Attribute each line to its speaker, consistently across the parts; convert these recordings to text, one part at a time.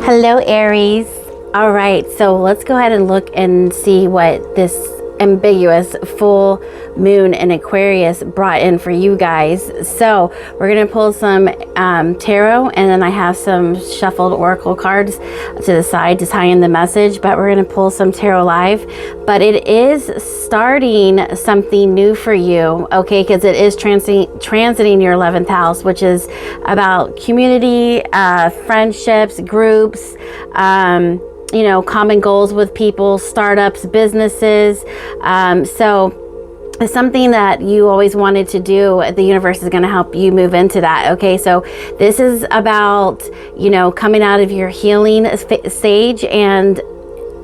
Speaker 1: Hello, Aries. All right, so let's go ahead and look and see what this ambiguous full moon in Aquarius brought in for you guys. So we're going to pull some tarot, and then I have some shuffled oracle cards to the side to tie in the message, but we're going to pull some tarot live. But it is starting something new for you, okay, because it is transiting your 11th house, which is about community, friendships, groups, you know, common goals with people, startups, businesses. So it's something that you always wanted to do. The universe is going to help you move into that. Okay, so this is about, you know, coming out of your healing stage and,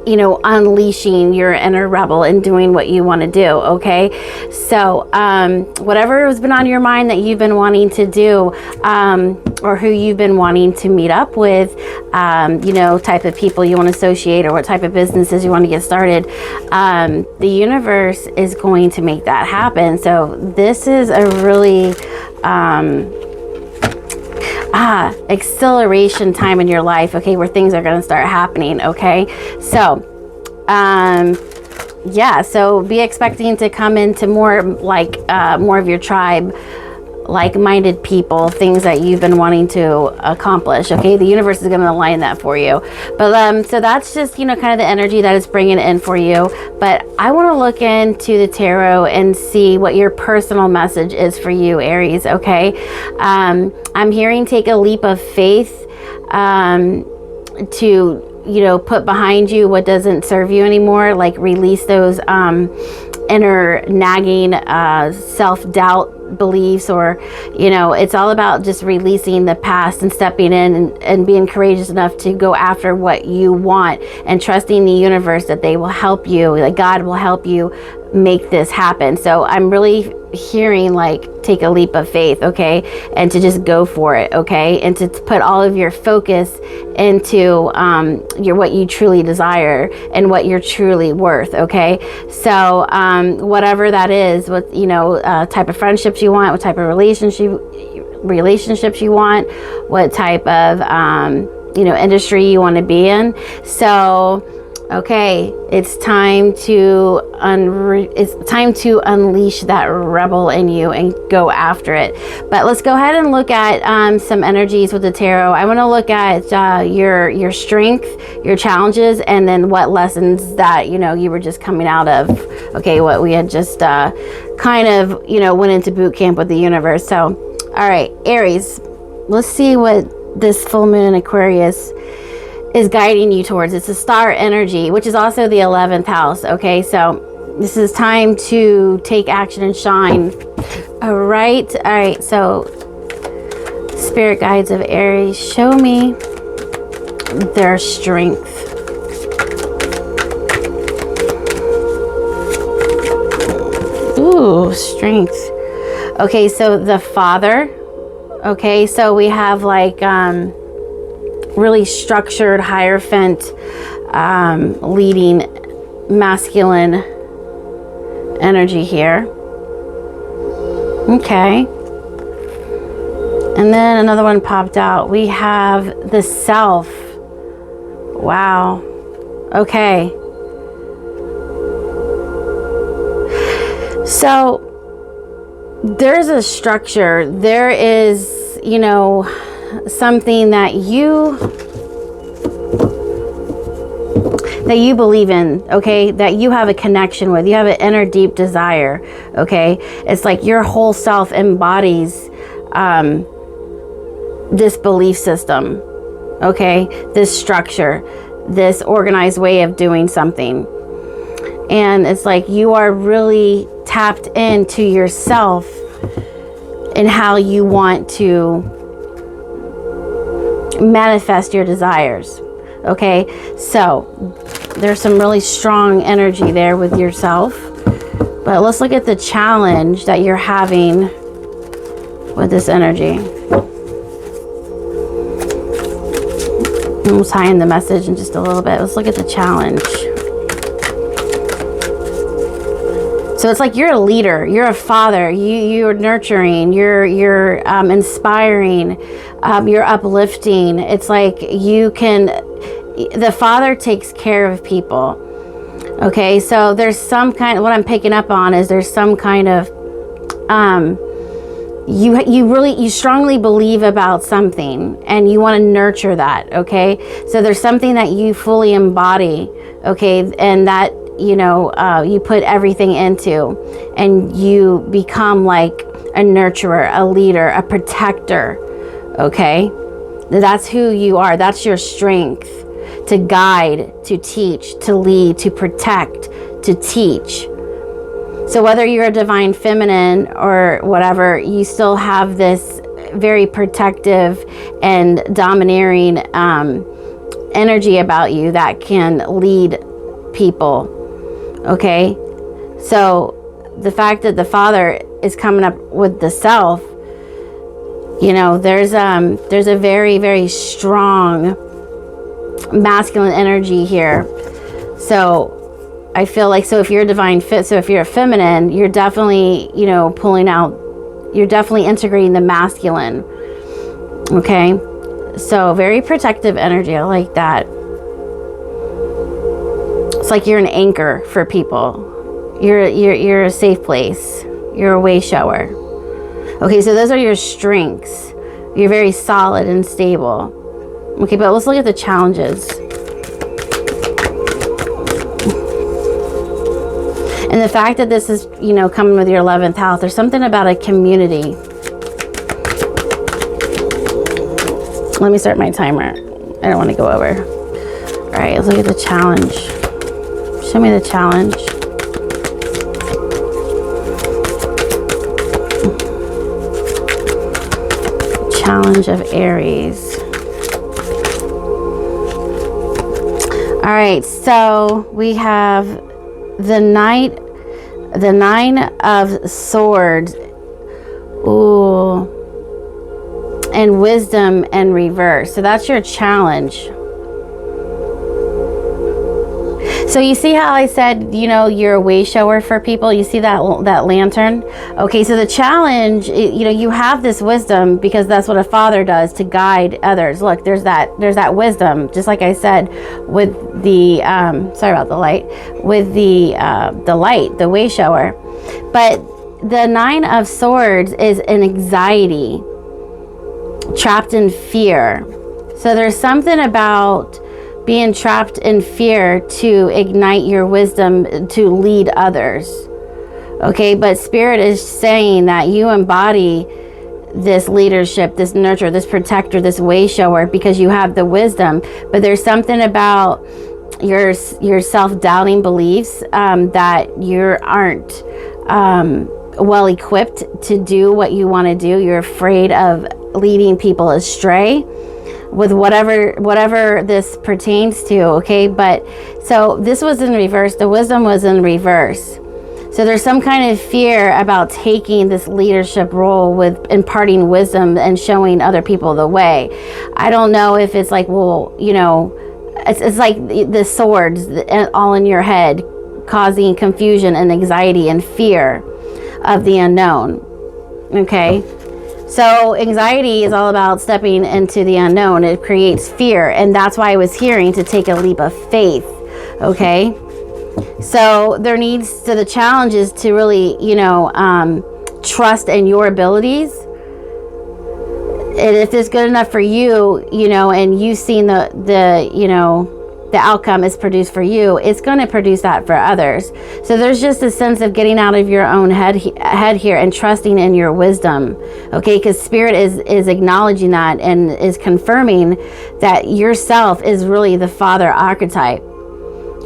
Speaker 1: you know, unleashing your inner rebel and doing what you want to do. Okay, so whatever has been on your mind that you've been wanting to do, or who you've been wanting to meet up with, you know, type of people you want to associate, or what type of businesses you want to get started, the universe is going to make that happen. So this is a really acceleration time in your life, okay, where things are going to start happening. Okay, so yeah, so be expecting to come into more like more of your tribe, like-minded people, things that you've been wanting to accomplish. Okay, the universe is going to align that for you. But so that's just, you know, kind of the energy that is bringing it in for you. But I want to look into the tarot and see what your personal message is for you, Aries. Okay, I'm hearing take a leap of faith to, you know, put behind you what doesn't serve you anymore, like release those inner nagging self-doubt beliefs, or, you know, it's all about just releasing the past and stepping in and being courageous enough to go after what you want, and trusting the universe that they will help you, like God will help you make this happen. So I'm really hearing like take a leap of faith, okay, and to just go for it, okay, and to put all of your focus into your what you truly desire and what you're truly worth. Okay, so whatever that is, what, you know, type of friendships you want, what type of relationships you want, what type of you know, industry you want to be in. So okay, it's time to unleash that rebel in you and go after it. But let's go ahead and look at some energies with the tarot. I want to look at your strength, your challenges, and then what lessons that, you know, you were just coming out of. Okay, what we had just kind of, you know, went into boot camp with the universe. So, all right, Aries, let's see what this full moon in Aquarius is guiding you towards. It's a star energy, which is also the 11th house. Okay, so this is time to take action and shine. All right, so spirit guides of Aries, show me their strength. Ooh, strength. Okay, so the father. Okay, so we have like really structured Hierophant, leading masculine energy here. Okay, and then another one popped out. We have the self. Wow. Okay, so there's a structure, there is, you know, something that you believe in, okay, that you have a connection with, you have an inner deep desire. Okay, it's like your whole self embodies this belief system, okay, this structure, this organized way of doing something. And it's like you are really tapped into yourself and how you want to manifest your desires. Okay, so there's some really strong energy there with yourself. But let's look at the challenge that you're having with this energy. We'll tie in the message in just a little bit. Let's look at the challenge. So it's like you're a leader, you're a father, you're nurturing, you're inspiring, you're uplifting. It's like you can the Father takes care of people. Okay, so there's some kind of, what I'm picking up on is there's some kind of, you strongly believe about something and you want to nurture that. Okay, so there's something that you fully embody. Okay, and that, you put everything into, and you become like a nurturer, a leader, a protector. Okay, that's who you are. That's your strength, to guide, to teach, to lead, to protect, to teach. So whether you're a divine feminine or whatever, you still have this very protective and domineering energy about you that can lead people. Okay, so the fact that the Father is coming up with the self, there's a very, very strong masculine energy here. So I feel like, so if you're a divine fit, so if you're a feminine, you're definitely, pulling out, you're definitely integrating the masculine. Okay, so very protective energy. I like that. It's like you're an anchor for people. You're a safe place. You're a way shower. Okay, so those are your strengths. You're very solid and stable. Okay, but let's look at the challenges. And the fact that this is, coming with your 11th house, there's something about a community. Let me start my timer. I don't want to go over. All right, let's look at the challenge. Show me the challenge. Challenge of Aries. All right, so we have the nine of swords. Ooh. And wisdom and reverse. So that's your challenge. So you see how I said, you're a way shower for people. You see that lantern? Okay, so the challenge, you have this wisdom because that's what a father does, to guide others. Look, there's that wisdom, just like I said, with the sorry about the light, with the light, the way shower. But the 9 of swords is an anxiety, trapped in fear. So there's something about being trapped in fear to ignite your wisdom to lead others. Okay, but Spirit is saying that you embody this leadership, this nurture, this protector, this way shower, because you have the wisdom. But there's something about your self-doubting beliefs that you aren't well equipped to do what you want to do. You're afraid of leading people astray with whatever this pertains to. Okay, but so this was in reverse. The wisdom was in reverse. So there's some kind of fear about taking this leadership role with imparting wisdom and showing other people the way. I don't know if it's like, well, it's like the swords all in your head, causing confusion and anxiety and fear of the unknown. Okay, so anxiety is all about stepping into the unknown. It creates fear, and that's why I was hearing to take a leap of faith. Okay, so there needs to, the challenge is to really trust in your abilities. And if it's good enough for you, and you've seen the outcome is produced for you, it's going to produce that for others. So there's just a sense of getting out of your own head here and trusting in your wisdom. Okay, because Spirit is acknowledging that and is confirming that yourself is really the father archetype,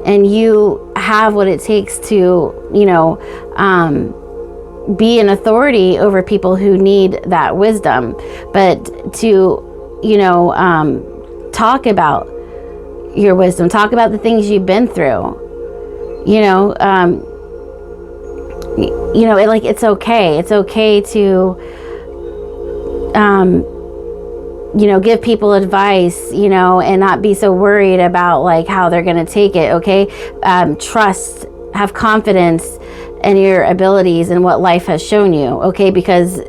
Speaker 1: and you have what it takes to be an authority over people who need that wisdom. But to talk about your wisdom, talk about the things you've been through, it's okay to give people advice, and not be so worried about like how they're going to take it. Okay, trust, have confidence in your abilities and what life has shown you. Okay, because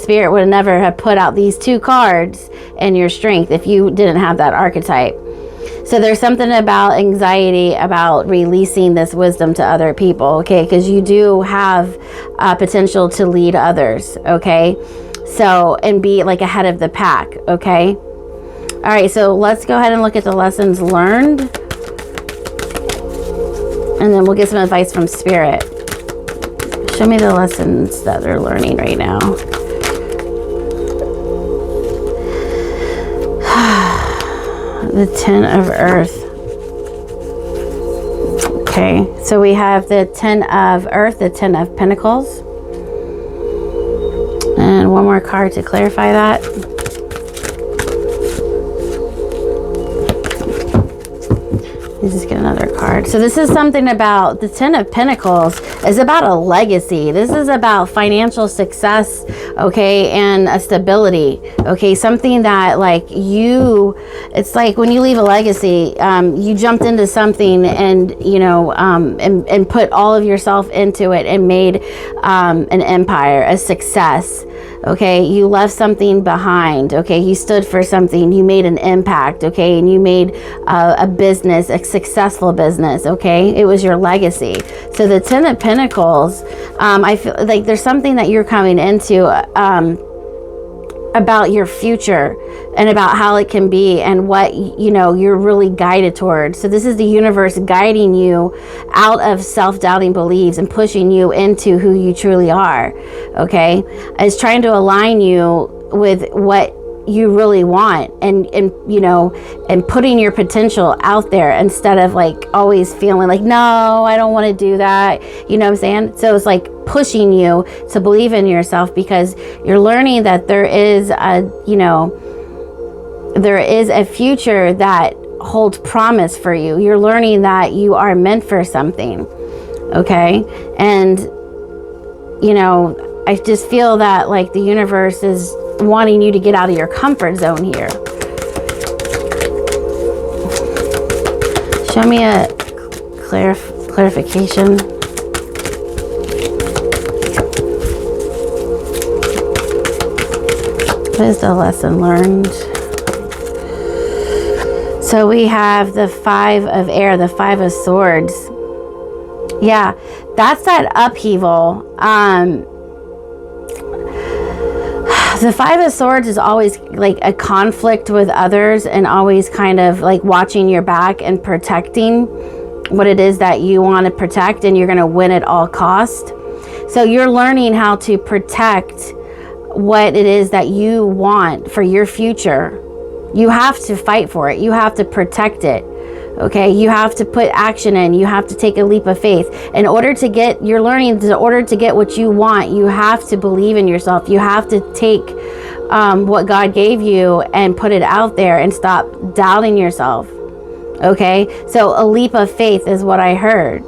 Speaker 1: Spirit would never have put out these 2 cards and your strength if you didn't have that archetype. So there's something about anxiety about releasing this wisdom to other people, okay? Because you do have potential to lead others, okay? So, and be like ahead of the pack, okay? All right, so let's go ahead and look at the lessons learned. And then we'll get some advice from Spirit. Show me the lessons that they're learning right now. The 10 of Earth. Okay, so we have the 10 of Earth, the 10 of Pentacles. And one more card to clarify that. Let's just get another card. So this is something about the 10 of Pentacles is about a legacy. This is about financial success, okay, and a stability, okay, something that like you, it's like when you leave a legacy, you jumped into something and, you know, and put all of yourself into it and made an empire, a success. Okay, you left something behind. Okay, you stood for something. You made an impact. Okay, and you made a business, a successful business. Okay, it was your legacy. So the 10 of Pentacles, I feel like there's something that you're coming into about your future and about how it can be and what, you know, you're really guided towards. So this is the universe guiding you out of self-doubting beliefs and pushing you into who you truly are, okay? It's trying to align you with what you really want and you know, and putting your potential out there instead of like always feeling like, no, I don't want to do that. You know what I'm saying? So it's like pushing you to believe in yourself because you're learning that there is a, you know, there is a future that holds promise for you. You're learning that you are meant for something, okay? And, you know, I just feel that like the universe is wanting you to get out of your comfort zone here. Show me a clarification. What is the lesson learned? So we have the 5 of air, the 5 of swords. Yeah, that's that upheaval. The 5 of swords is always like a conflict with others and always kind of like watching your back and protecting what it is that you want to protect, and you're going to win at all cost. So you're learning how to protect what it is that you want for your future. You have to fight for it. You have to protect it. Okay, you have to put action in. You have to take a leap of faith. In order to get, you're learning, in order to get what you want, you have to believe in yourself. You have to take what God gave you and put it out there and stop doubting yourself. Okay, so a leap of faith is what I heard.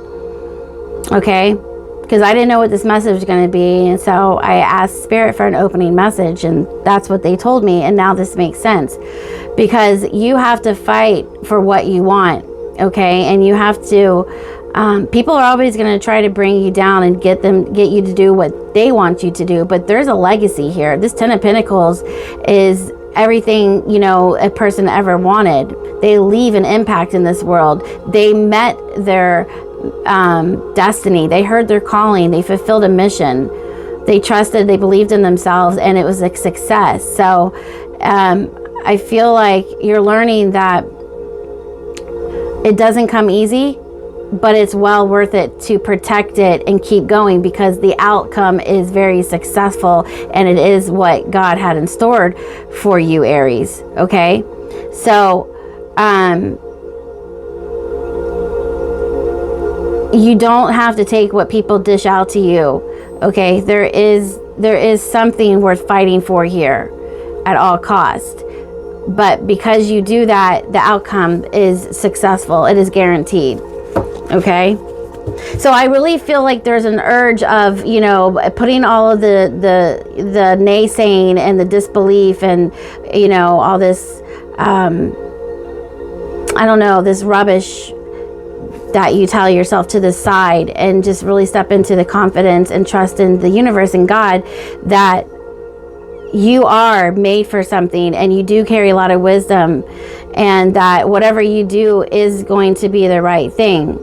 Speaker 1: Okay, because I didn't know what this message was going to be. And so I asked Spirit for an opening message, and that's what they told me. And now this makes sense. Because you have to fight for what you want, okay? And you have to, people are always going to try to bring you down and get you to do what they want you to do. But there's a legacy here. This 10 of Pentacles is everything, you know, a person ever wanted. They leave an impact in this world. They met their destiny. They heard their calling. They fulfilled a mission. They trusted, they believed in themselves, and it was a success. So, I feel like you're learning that it doesn't come easy, but it's well worth it to protect it and keep going, because the outcome is very successful and it is what God had in store for you, Aries. Okay, so you don't have to take what people dish out to you. Okay, there is something worth fighting for here at all cost. But because you do that, the outcome is successful. It is guaranteed. Okay? So I really feel like there's an urge of, you know, putting all of the naysaying and the disbelief and, you know, all this, I don't know, this rubbish that you tell yourself to the side, and just really step into the confidence and trust in the universe and God that you are made for something, and you do carry a lot of wisdom, and that whatever you do is going to be the right thing.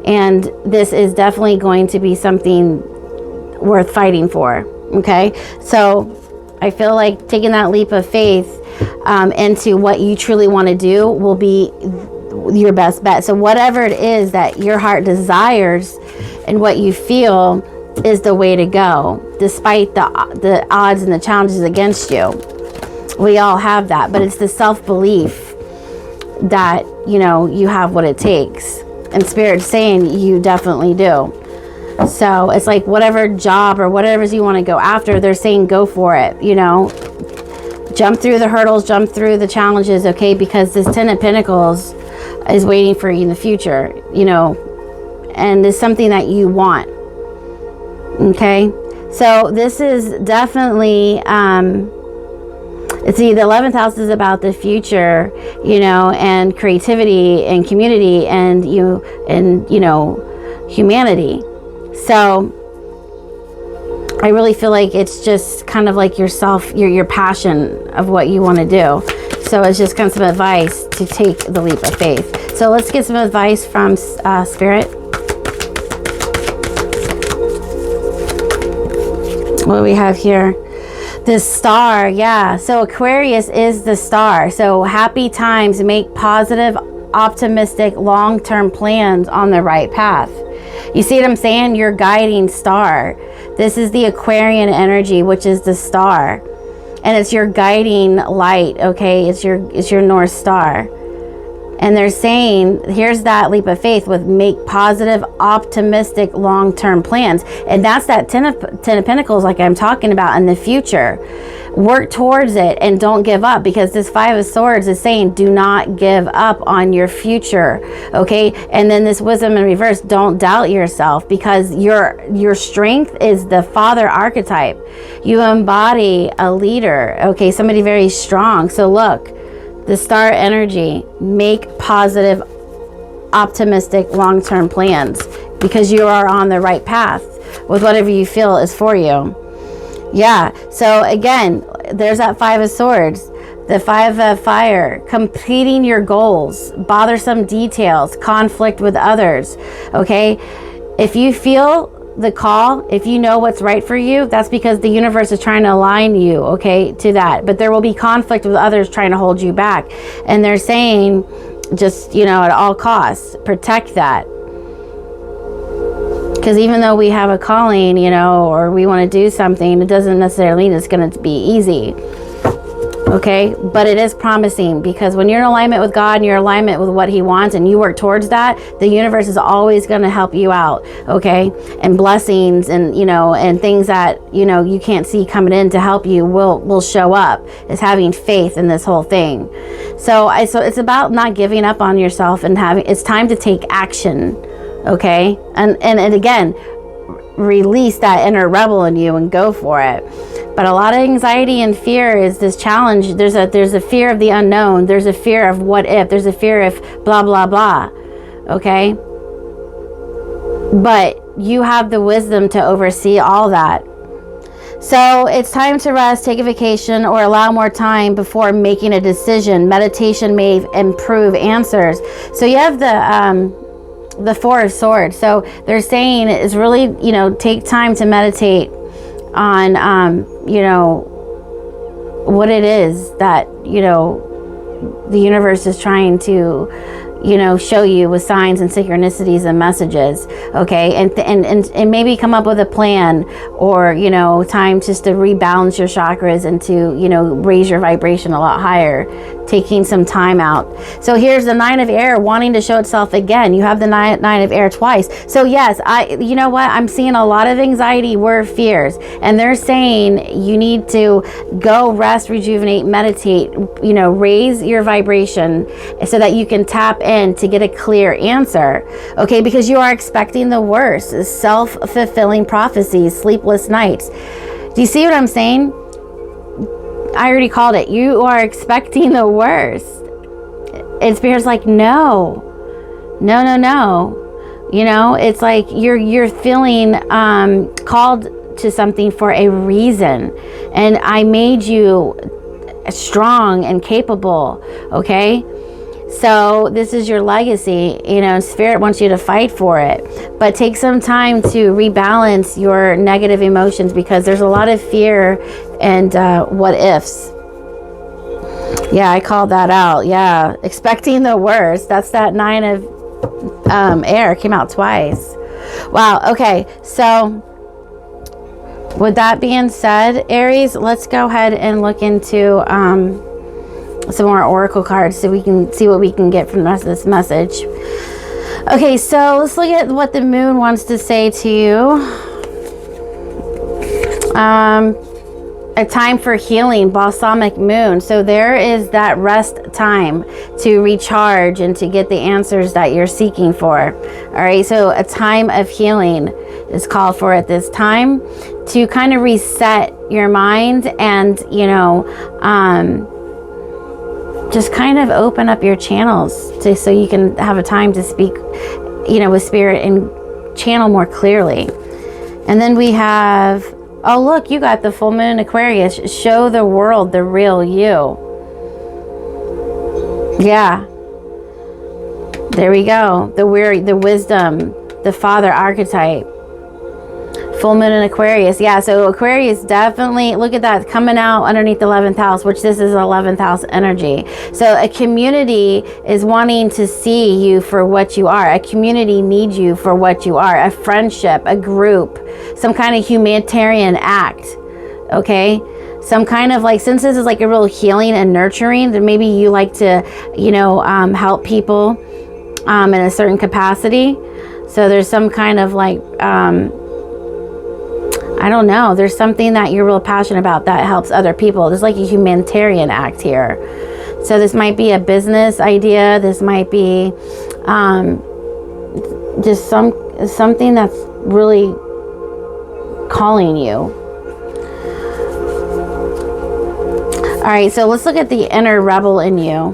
Speaker 1: And this is definitely going to be something worth fighting for. Okay, so I feel like taking that leap of faith into what you truly want to do will be your best bet. So whatever it is that your heart desires and what you feel is the way to go, despite the odds and the challenges against you. We all have that, but it's the self-belief that, you know, you have what it takes. And Spirit's saying you definitely do. So it's like whatever job or whatever you want to go after, they're saying go for it, you know. Jump through the hurdles, jump through the challenges, okay? Because this Ten of Pentacles is waiting for you in the future, you know, and it's something that you want. Okay, so this is definitely the 11th house is about the future, you know, and creativity and community and you know, humanity. So I really feel like it's just kind of like yourself, your passion of what you want to do. So it's just kind of some advice to take the leap of faith. So let's get some advice from Spirit. What do we have here? The star, yeah. So Aquarius is the star. So happy times, make positive, optimistic, long-term plans on the right path. You see what I'm saying? Your guiding star. This is the Aquarian energy, which is the star. And it's your guiding light, okay? It's your North Star. And they're saying, here's that leap of faith with make positive, optimistic, long-term plans. And that's that Ten of Pentacles like I'm talking about in the future. Work towards it and don't give up, because this Five of Swords is saying do not give up on your future, okay? And then this Wisdom in reverse, don't doubt yourself, because your strength is the Father archetype. You embody a leader, okay? Somebody very strong. So look, the star energy, make positive, optimistic, long-term plans, because you are on the right path with whatever you feel is for you. Yeah, so again, there's that Five of Swords, the Five of Fire, completing your goals, bothersome details, conflict with others, okay? If you feel the call, if you know what's right for you, that's because the universe is trying to align you, okay, to that. But there will be conflict with others trying to hold you back. And they're saying, just, you know, at all costs, protect that. Because even though we have a calling, you know, or we want to do something, it doesn't necessarily mean it's going to be easy. Okay, but it is promising, because when you're in alignment with God and you're in alignment with what He wants and you work towards that, the universe is always going to help you out, okay? And blessings and, you know, and things that, you know, you can't see coming in to help you will show up. It's having faith in this whole thing. So it's about not giving up on yourself and it's time to take action, okay? And again, release that inner rebel in you and go for it. But a lot of anxiety and fear is this challenge. There's a fear of the unknown. There's a fear of what if. There's a fear of blah, blah, blah. Okay? But you have the wisdom to oversee all that. So it's time to rest, take a vacation, or allow more time before making a decision. Meditation may improve answers. So you have the Four of Swords. So they're saying is really, you know, take time to meditate on, you know, what it is that, you know, the universe is trying to, you know, show you with signs and synchronicities and messages, okay? And maybe come up with a plan, or, you know, time just to rebalance your chakras and to, you know, raise your vibration a lot higher, taking some time out. So here's the Nine of Air wanting to show itself again. You have the Nine of Air twice. So yes, you know what? I'm seeing a lot of anxiety, fears, and they're saying you need to go rest, rejuvenate, meditate, you know, raise your vibration so that you can tap in to get a clear answer, okay? Because you are expecting the worst, self-fulfilling prophecies, sleepless nights. Do you see what I'm saying? I already called it. You are expecting the worst. And Spirit's like, no. You know, it's like you're feeling called to something for a reason, and I made you strong and capable. Okay, so this is your legacy, you know, and Spirit wants you to fight for it. But take some time to rebalance your negative emotions, because there's a lot of fear and what ifs. Yeah, I called that out. Yeah, expecting the worst. That's that 9 of air, came out twice. Wow. Okay, so with that being said, Aries, let's go ahead and look into some more oracle cards so we can see what we can get from the rest of this message. Okay, so let's look at what the moon wants to say to you. A time for healing, balsamic moon. So there is that rest time to recharge and to get the answers that you're seeking for. All right, so a time of healing is called for at this time to kind of reset your mind and, you know, just kind of open up your channels so you can have a time to speak, you know, with Spirit and channel more clearly. And then we have, oh look, you got the full moon in Aquarius. Show the world the real you. Yeah. There we go. The wisdom, the father archetype. Full moon in Aquarius. Yeah, so Aquarius definitely, look at that, coming out underneath the 11th house, which this is 11th house energy. So a community is wanting to see you for what you are. A community needs you for what you are. A friendship, a group, some kind of humanitarian act. Okay? Some kind of like, since this is like a real healing and nurturing, then maybe you like to, you know, help people in a certain capacity. So there's some kind of like, I don't know, there's something that you're real passionate about that helps other people. There's like a humanitarian act here. So this might be a business idea. This might be just something that's really calling you. All right, so let's look at the inner rebel in you.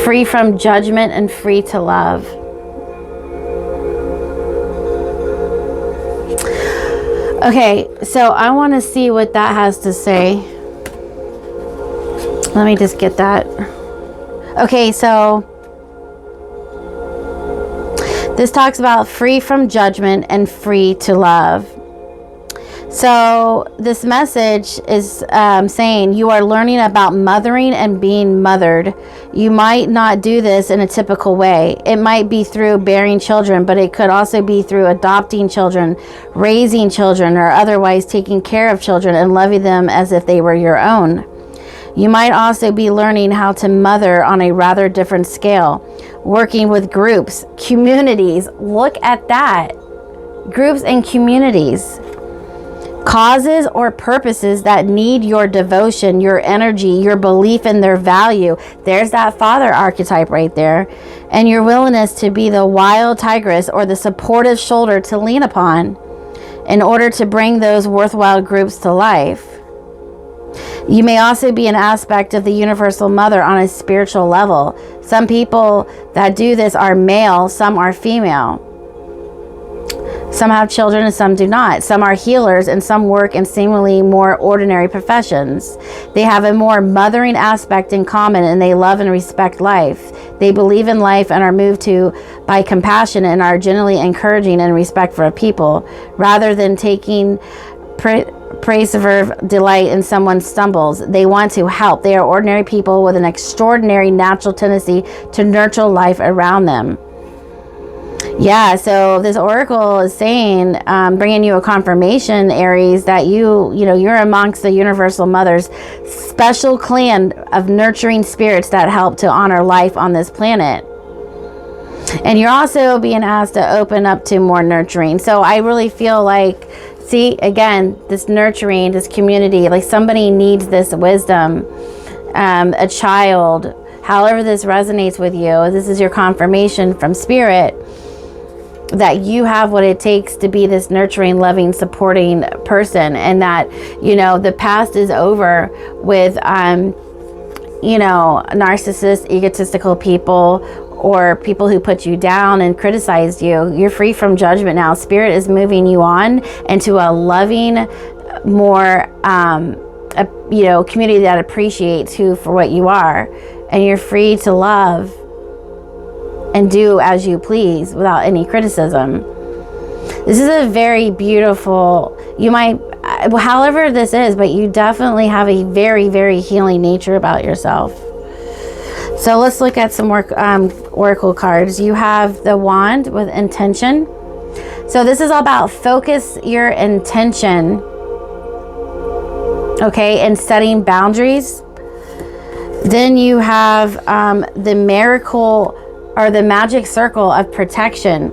Speaker 1: Free from judgment and free to love. Okay, so I want to see what that has to say. Let me just get that. Okay, so this talks about free from judgment and free to love. So this message is saying you are learning about mothering and being mothered. You might not do this in a typical way. It might be through bearing children, but it could also be through adopting children, raising children, or otherwise taking care of children and loving them as if they were your own. You might also be learning how to mother on a rather different scale, working with groups, communities. Look at that. Groups and communities. Causes or purposes that need your devotion, your energy, your belief in their value. There's that father archetype right there. And your willingness to be the wild tigress or the supportive shoulder to lean upon in order to bring those worthwhile groups to life. You may also be an aspect of the universal mother on a spiritual level. Some people that do this are male, some are female. Some have children and some do not. Some are healers and some work in seemingly more ordinary professions. They have a more mothering aspect in common, and they love and respect life. They believe in life and are moved by compassion and are generally encouraging and respectful of people, rather than taking pervasive delight in someone's stumbles. They want to help. They are ordinary people with an extraordinary natural tendency to nurture life around them. Yeah, so this oracle is saying, bringing you a confirmation, Aries, that you're amongst the universal mother's special clan of nurturing spirits that help to honor life on this planet. And you're also being asked to open up to more nurturing. So I really feel like, see, again, this nurturing, this community, like somebody needs this wisdom, a child, however this resonates with you. This is your confirmation from Spirit that you have what it takes to be this nurturing, loving, supporting person, and that, the past is over with, narcissist, egotistical people, or people who put you down and criticized you. You're free from judgment now. Spirit is moving you on into a loving, more, community that appreciates you for what you are. And you're free to love and do as you please without any criticism. This is a very beautiful, you might, however this is, but you definitely have a very, very healing nature about yourself. So let's look at some more oracle cards. You have the wand with intention. So this is all about focus your intention, okay, and setting boundaries. Then you have the miracle or the magic circle of protection.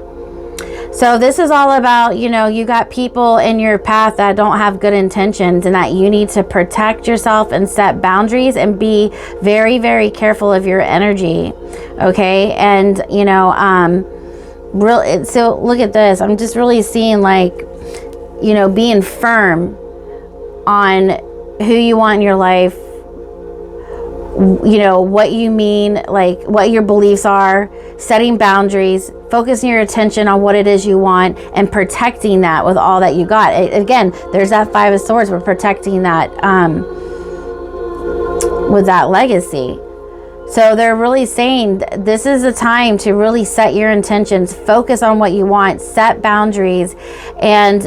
Speaker 1: So this is all about, you got people in your path that don't have good intentions, and that you need to protect yourself and set boundaries and be very, very careful of your energy. Okay. And, so look at this. I'm just really seeing being firm on who you want in your life, what you mean, what your beliefs are, setting boundaries, focusing your attention on what it is you want, and protecting that with all that you got. Again, there's that Five of Swords. We're protecting that with that legacy. So they're really saying this is a time to really set your intentions, focus on what you want, set boundaries. And,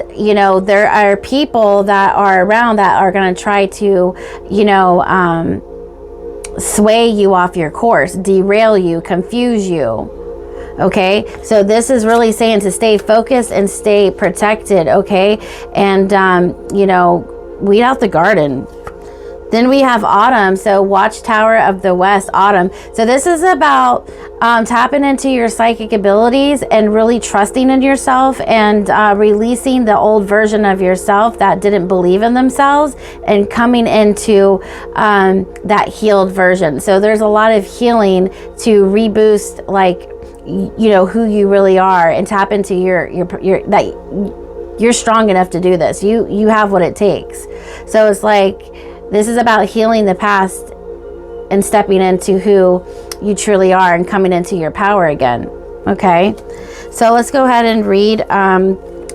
Speaker 1: there are people that are around that are going to try to, sway you off your course, derail you, confuse you. Okay, so this is really saying to stay focused and stay protected. Okay, and weed out the garden. Then we have autumn. So Watchtower of the West, autumn. So this is about tapping into your psychic abilities and really trusting in yourself, and releasing the old version of yourself that didn't believe in themselves, and coming into that healed version. So there's a lot of healing to reboost, who you really are, and tap into your that you're strong enough to do this. You have what it takes. So it's this is about healing the past and stepping into who you truly are and coming into your power again. Okay, so let's go ahead and read.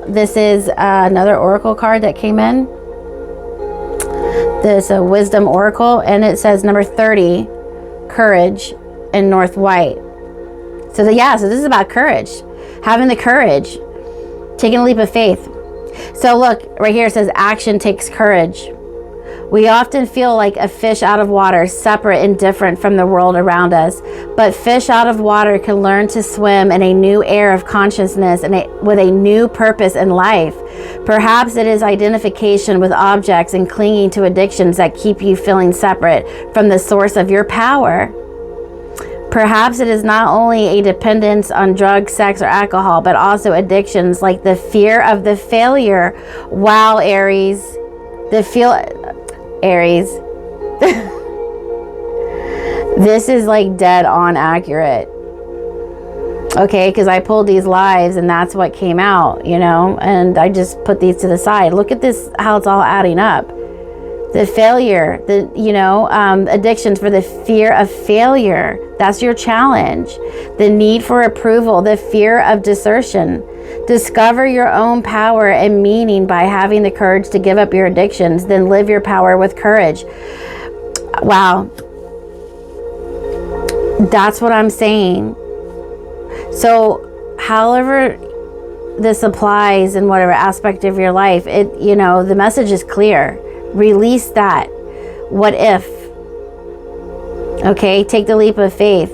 Speaker 1: This is another oracle card that came in. This is a wisdom oracle, and it says number 30, courage, in North White. So this is about courage, having the courage, taking a leap of faith. So look, right here it says action takes courage. We often feel like a fish out of water, separate and different from the world around us. But fish out of water can learn to swim in a new air of consciousness and with a new purpose in life. Perhaps it is identification with objects and clinging to addictions that keep you feeling separate from the source of your power. Perhaps it is not only a dependence on drugs, sex, or alcohol, but also addictions like the fear of the failure. Wow, Aries. Aries. This is dead on accurate. Okay, because I pulled these lives and that's what came out, and I just put these to the side. Look at this, how it's all adding up. The failure, addictions for the fear of failure. That's your challenge. The need for approval, the fear of desertion. Discover your own power and meaning by having the courage to give up your addictions, then live your power with courage. Wow. That's what I'm saying. So, however this applies in whatever aspect of your life, the message is clear. Release that. What if? Okay, take the leap of faith.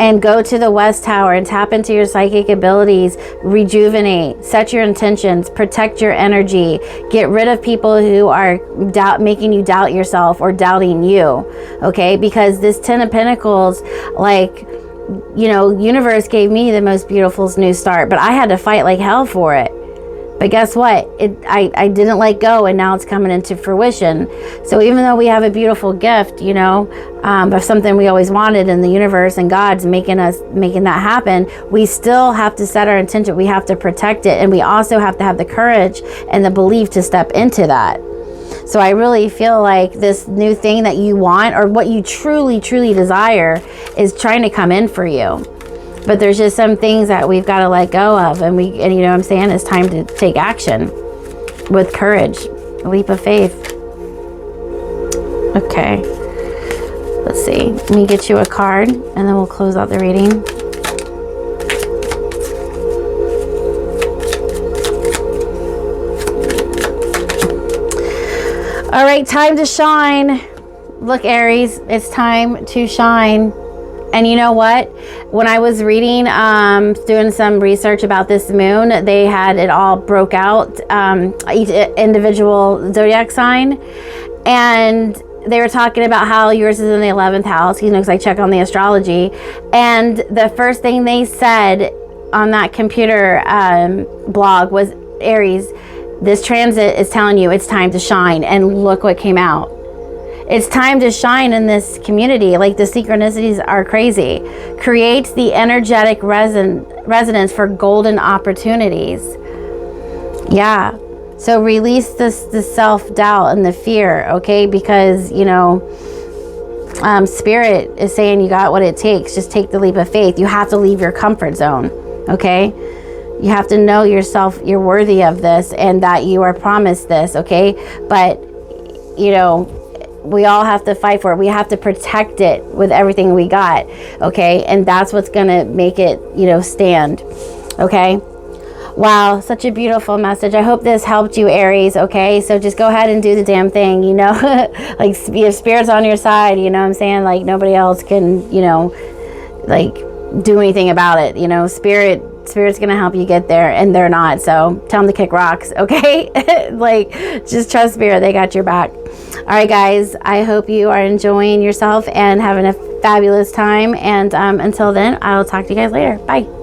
Speaker 1: And go to the West Tower and tap into your psychic abilities, rejuvenate, set your intentions, protect your energy, get rid of people who are making you doubt yourself or doubting you, okay? Because this 10 of Pentacles, universe gave me the most beautiful new start, but I had to fight like hell for it. But guess what? I didn't let go, and now it's coming into fruition. So even though we have a beautiful gift, of something we always wanted, and the universe and God's making that happen, we still have to set our intention. We have to protect it, and we also have to have the courage and the belief to step into that. So I really feel like this new thing that you want, or what you truly, truly desire, is trying to come in for you. But there's just some things that we've got to let go of. And you know what I'm saying? It's time to take action with courage, a leap of faith. Okay. Let's see. Let me get you a card and then we'll close out the reading. All right, time to shine. Look, Aries, it's time to shine. And you know what? When I was reading, doing some research about this moon, they had it all broke out, each individual zodiac sign. And they were talking about how yours is in the 11th house, you know, because I check on the astrology. And the first thing they said on that computer blog was, Aries, this transit is telling you it's time to shine. And look what came out. It's time to shine in this community. Like, the synchronicities are crazy. Creates the energetic resonance for golden opportunities. Yeah. So release the self-doubt and the fear, okay? Because, you know, Spirit is saying you got what it takes. Just take the leap of faith. You have to leave your comfort zone, okay? You have to know yourself, you're worthy of this, and that you are promised this, okay? But, you know, we all have to fight for it. We have to protect it with everything we got, okay? And that's what's going to make it, you know, stand, okay? Wow, such a beautiful message. I hope this helped you, Aries, okay? So just go ahead and do the damn thing, you know? Like, if Spirit's on your side, you know what I'm saying? Like, nobody else can, you know, like, do anything about it, you know? Spirit's gonna help you get there, and they're not. So tell them to kick rocks, okay? Like, just trust Spirit. They got your back. All right, guys, I hope you are enjoying yourself and having a fabulous time. And until then, I'll talk to you guys later. Bye.